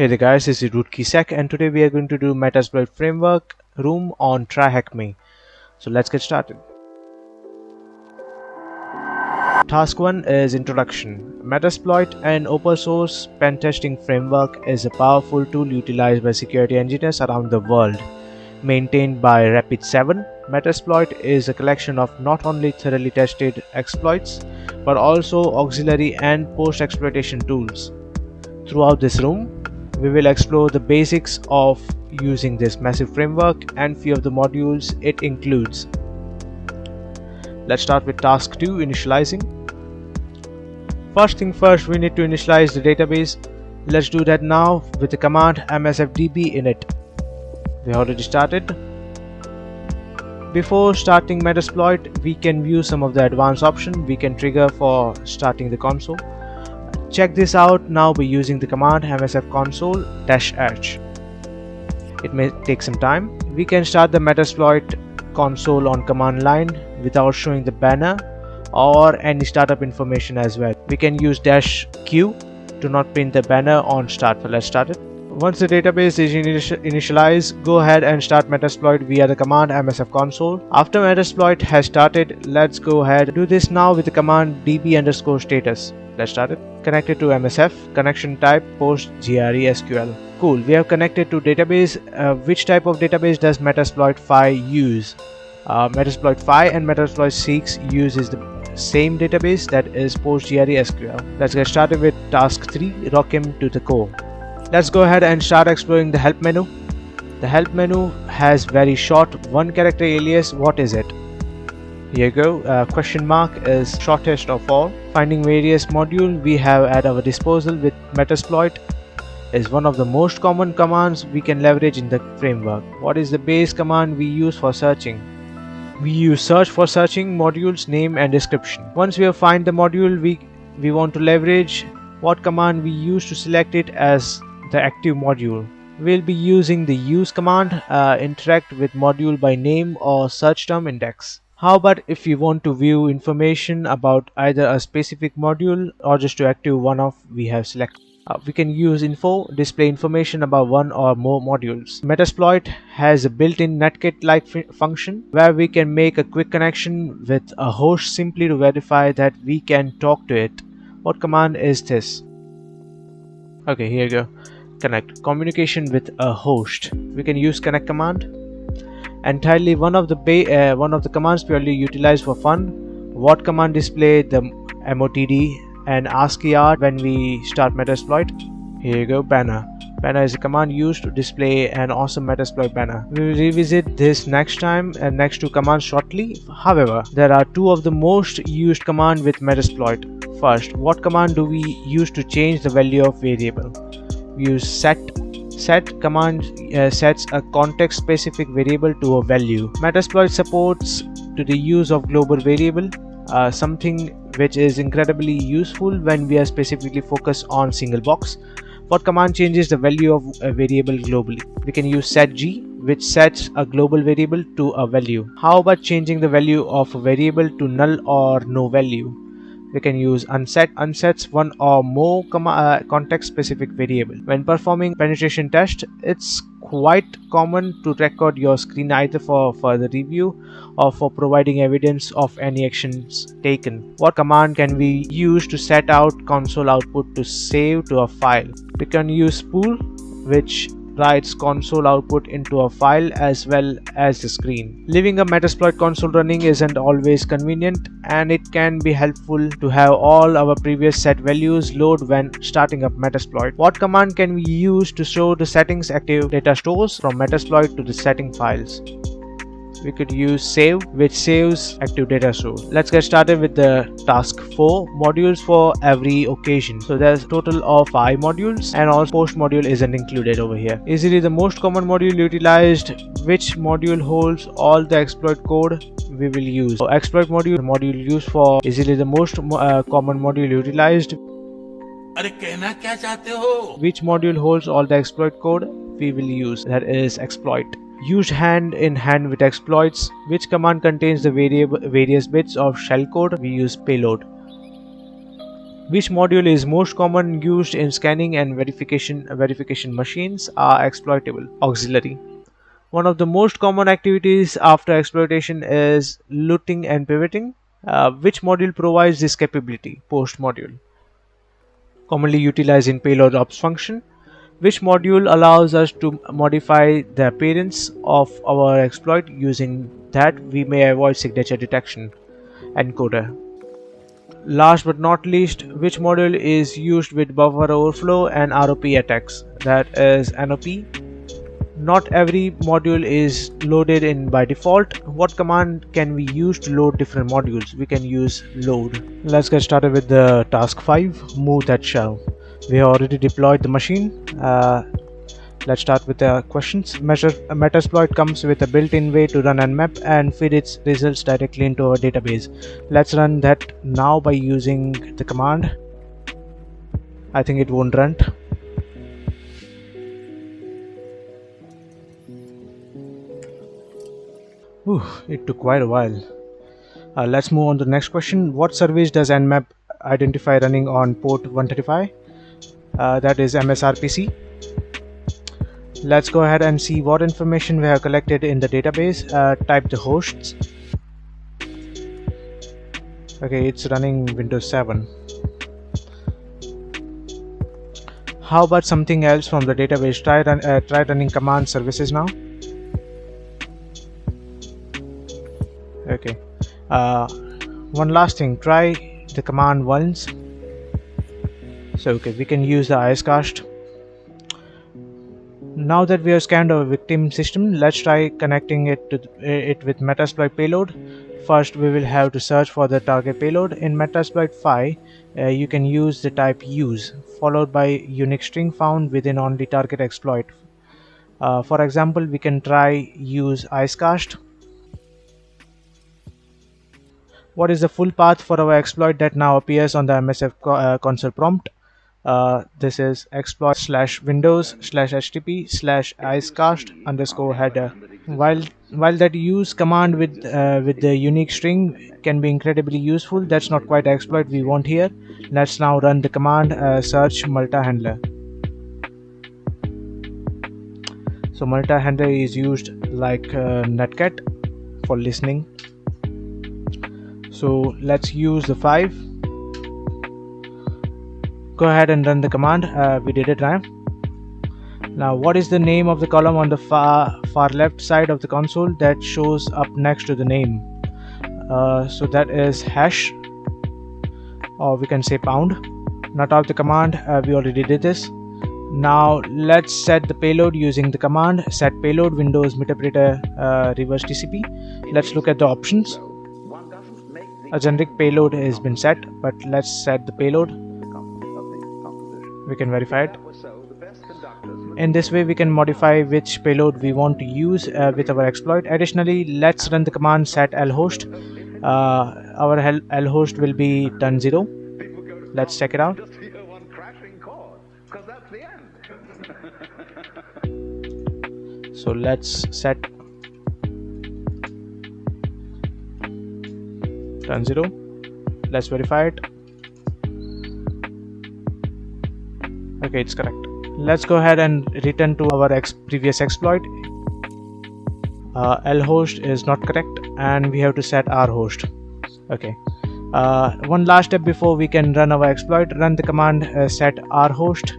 Hey there guys, this is Sec, and today we are going to do Metasploit framework room on TryHackMe. So let's get started. Task 1 is Introduction. Metasploit, an open source pen testing framework, is a powerful tool utilized by security engineers around the world. Maintained by Rapid7, Metasploit is a collection of not only thoroughly tested exploits but also auxiliary and post-exploitation tools. Throughout this room, we will explore the basics of using this massive framework and few of the modules it includes. Let's start with task 2, initializing. First thing first, we need to initialize the database. Let's do that now with the command msfdb init. We already started. Before starting Metasploit, we can view some of the advanced options we can trigger for starting the console. Check this out now by using the command msfconsole-h. It may take some time. We can start the Metasploit console on command line without showing the banner or any startup information as well. We can use -q to not print the banner on start. Let's start it. Once the database is initialized, go ahead and start Metasploit via the command msfconsole. After Metasploit has started, let's go ahead and do this now with the command db_status. Let's start it. Connected to MSF, connection type PostgreSQL. Cool, we have connected to database. Which type of database does Metasploit 5 use? Metasploit 5 and Metasploit 6 uses the same database, that is PostgreSQL. Let's get started with task 3, rock him to the core. Let's go ahead and start exploring the help menu. The help menu has very short 1-character alias. What is it? Here you go. Question mark is shortest of all. Finding various modules we have at our disposal with Metasploit is one of the most common commands we can leverage in the framework. What is the base command we use for searching? We use search for searching modules name and description. Once we have find the module we want to leverage, what command we use to select it as the active module? We'll be using the use command. Interact with module by name or search term index. How about if you want to view information about either a specific module or just to active one of we have selected? We can use info, display information about one or more modules. Metasploit has a built-in Netkit-like function where we can make a quick connection with a host simply to verify that we can talk to it. What command is this? Okay, here you go. Connect. Communication with a host. We can use connect command. Entirely one of the commands purely utilized for fun. What command display the MOTD and ASCII art when we start Metasploit? Here you go, banner. Banner is a command used to display an awesome Metasploit banner. We will revisit this next time and next two commands shortly. However, there are two of the most used commands with Metasploit. First, what command do we use to change the value of variable? We use set. Set command sets a context specific variable to a value. Metasploit supports to the use of global variable, something which is incredibly useful when we are specifically focused on single box. What command changes the value of a variable globally? We can use setg, which sets a global variable to a value. How about changing the value of a variable to null or no value? We can use unset. Unsets one or more context specific variable. When performing penetration test, it's quite common to record your screen either for further review or for providing evidence of any actions taken. What command can we use to set out console output to save to a file? We can use spool, which writes console output into a file as well as the screen. Leaving a Metasploit console running isn't always convenient, and it can be helpful to have all our previous set values load when starting up Metasploit. What command can we use to show the settings active data stores from Metasploit to the setting files? We could use save, which saves active data store. Let's get started with the task 4, modules for every occasion. So there's a total of 5 modules, and also post module isn't included over here. Easily the most common module utilized. Which module holds all the exploit code we will use? So exploit module, the module used for easily the most common module utilized. Which module holds all the exploit code we will use? That is exploit. Used hand in hand with exploits. Which command contains the various bits of shellcode? We use payload. Which module is most common used in scanning and verification machines are exploitable? Auxiliary. One of the most common activities after exploitation is looting and pivoting. Which module provides this capability? Post module. Commonly utilized in payload ops function. Which module allows us to modify the appearance of our exploit? Using that we may avoid signature detection. Encoder. Last but not least, which module is used with buffer overflow and ROP attacks? That is NOP. Not every module is loaded in by default. What command can we use to load different modules? We can use load. Let's get started with the task 5, move that shell. We have already deployed the machine. Let's start with the questions. Metasploit comes with a built-in way to run Nmap and feed its results directly into our database. Let's run that now by using the command. I think it won't run. It took quite a while. Let's move on to the next question. What service does Nmap identify running on port 135? That is MSRPC. Let's go ahead and see what information we have collected in the database. Type the hosts. Okay, it's running Windows 7. How about something else from the database? Try running command services now. Okay. One last thing. Try the command once. So okay, we can use the IceCast. Now that we have scanned our victim system, let's try connecting it with Metasploit payload. First, we will have to search for the target payload. In Metasploit 5, you can use the type use followed by unique string found within only target exploit. For example, we can try use IceCast. What is the full path for our exploit that now appears on the MSF console prompt? This is exploit/windows/http/icecast_header. While that use command with the unique string can be incredibly useful, that's not quite the exploit we want here. Let's now run the command search multi-handler. So multi-handler is used like netcat for listening. So let's use the 5. Go ahead and run the command. We did it right. Now what is the name of the column on the far left side of the console that shows up next to the name? So that is hash, or we can say pound. Now type the command. We already did this. Now let's set the payload using the command set payload Windows Metasploit reverse TCP. Let's look at the options. A generic payload has been set, but let's set the payload. We can verify it. In this way we can modify which payload we want to use with our exploit. Additionally, let's run the command set lhost. Our lhost will be done 0. Let's check it out. So let's set done 0. Let's verify it. Okay, it's correct. Let's go ahead and return to our previous exploit. lhost is not correct and we have to set rhost. Okay. One last step before we can run our exploit. Run the command set rhost.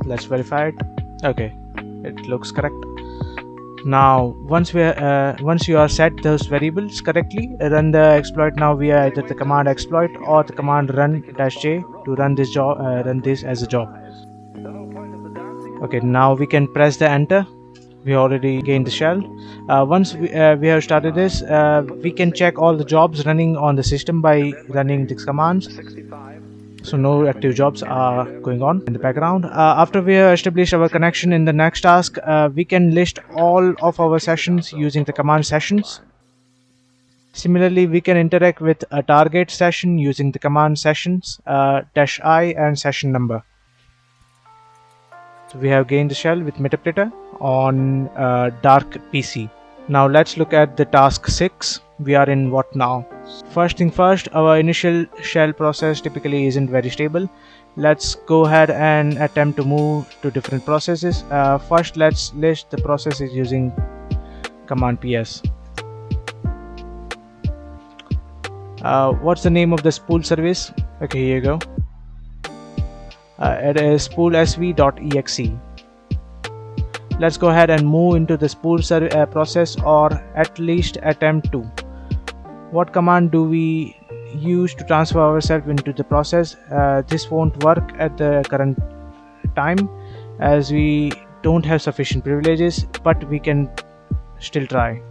Let's verify it. Okay, it looks correct. Now once you are set those variables correctly, run the exploit now via either the command exploit or the command run-j to run this job, run this as a job. Okay, now we can press the enter. We already gained the shell. Once we have started this, we can check all the jobs running on the system by running these commands. So no active jobs are going on in the background. After we have established our connection in the next task, we can list all of our sessions using the command sessions. Similarly, we can interact with a target session using the command sessions -i and session number. So we have gained the shell with Metasploit on dark PC. Now let's look at the task 6. We are in what now? First thing first, our initial shell process typically isn't very stable. Let's go ahead and attempt to move to different processes. First, let's list the processes using command ps. What's the name of the spool service? Okay, here you go. It is spoolsv.exe. Let's go ahead and move into the spool process, or at least attempt to. What command do we use to transfer ourselves into the process? This won't work at the current time as we don't have sufficient privileges, but we can still try.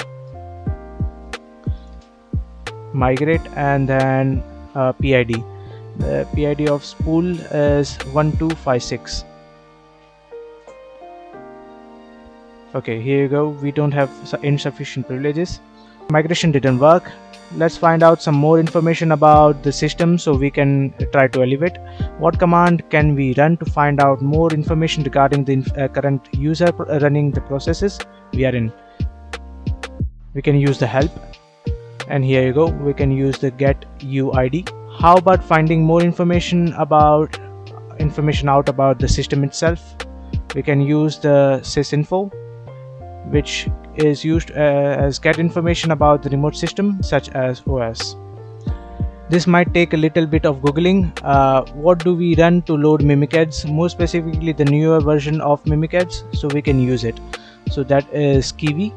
Migrate and then PID. The PID of spool is 1256. Okay, here you go. We don't have insufficient privileges. Migration didn't work. Let's find out some more information about the system so we can try to elevate. What command can we run to find out more information regarding the current user running the processes we are in? We can use the help, and here you go, we can use the get uid. How about finding more information out about the system itself? We can use the sysinfo, which is used as get information about the remote system such as OS. This might take a little bit of googling. What do we run to load Mimikatz? More specifically the newer version of Mimikatz, so we can use it. So that is Kiwi.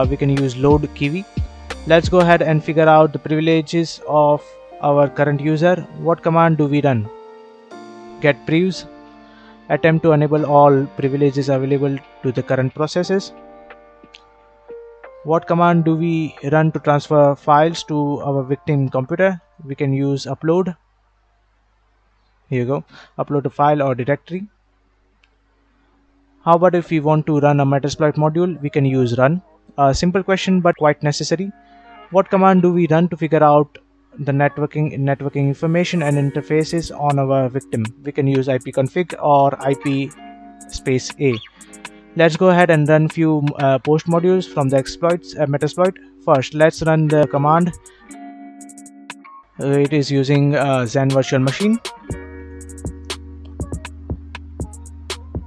We can use load Kiwi. Let's go ahead and figure out the privileges of our current user. What command do we run? Get privs. Attempt to enable all privileges available to the current processes. What command do we run to transfer files to our victim computer? We can use upload. Here you go, upload a file or directory. How about if we want to run a Metasploit module? We can use run. A simple question but quite necessary. What command do we run to figure out the networking information and interfaces on our victim? We can use ipconfig or ip space a. Let's go ahead and run few post modules from the Metasploit. First, let's run the command. It is using Zen virtual machine.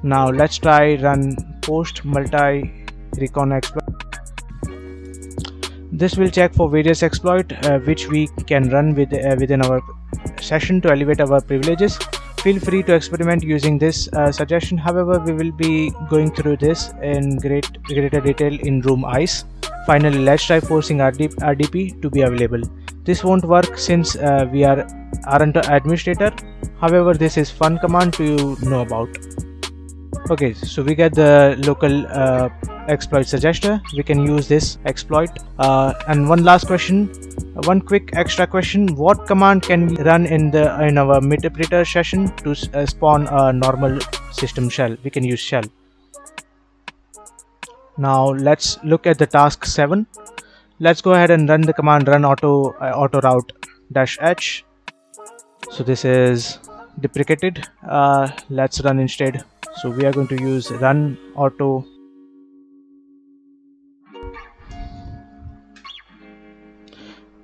Now let's try run post multi recon exploit. This will check for various exploit which we can run within our session to elevate our privileges. Feel free to experiment using this suggestion. However, we will be going through this in greater detail in room ICE. Finally, let's try forcing RDP to be available. This won't work since we aren't an administrator. However, this is fun command to know about. Okay, so we get the local exploit suggester. We can use this exploit. And one last question. One quick extra question: what command can we run in our Metasploit session to spawn a normal system shell? We can use shell. Now let's look at the task 7. Let's go ahead and run the command run auto route -h. So this is deprecated. Let's run instead. So we are going to use run auto.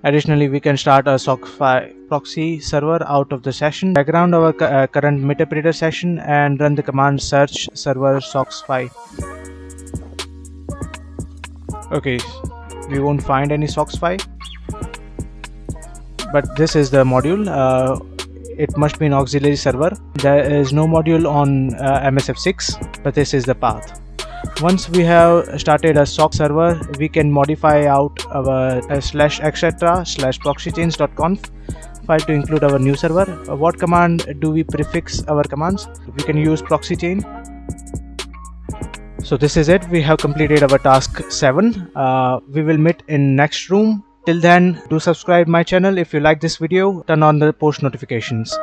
Additionally, we can start a SOC5 proxy server out of the session, background our current Metasploit session, and run the command search server SOC5. Okay, we won't find any SOC5, but this is the module. It must be an auxiliary server. There is no module on MSF6, but this is the path. Once we have started a SOC server, we can modify out our /etc/proxychains.conf file to include our new server. What command do we prefix our commands? We can use proxychain. So this is it. We have completed our task 7. We will meet in next room. Till then, do subscribe my channel if you like this video. Turn on the post notifications.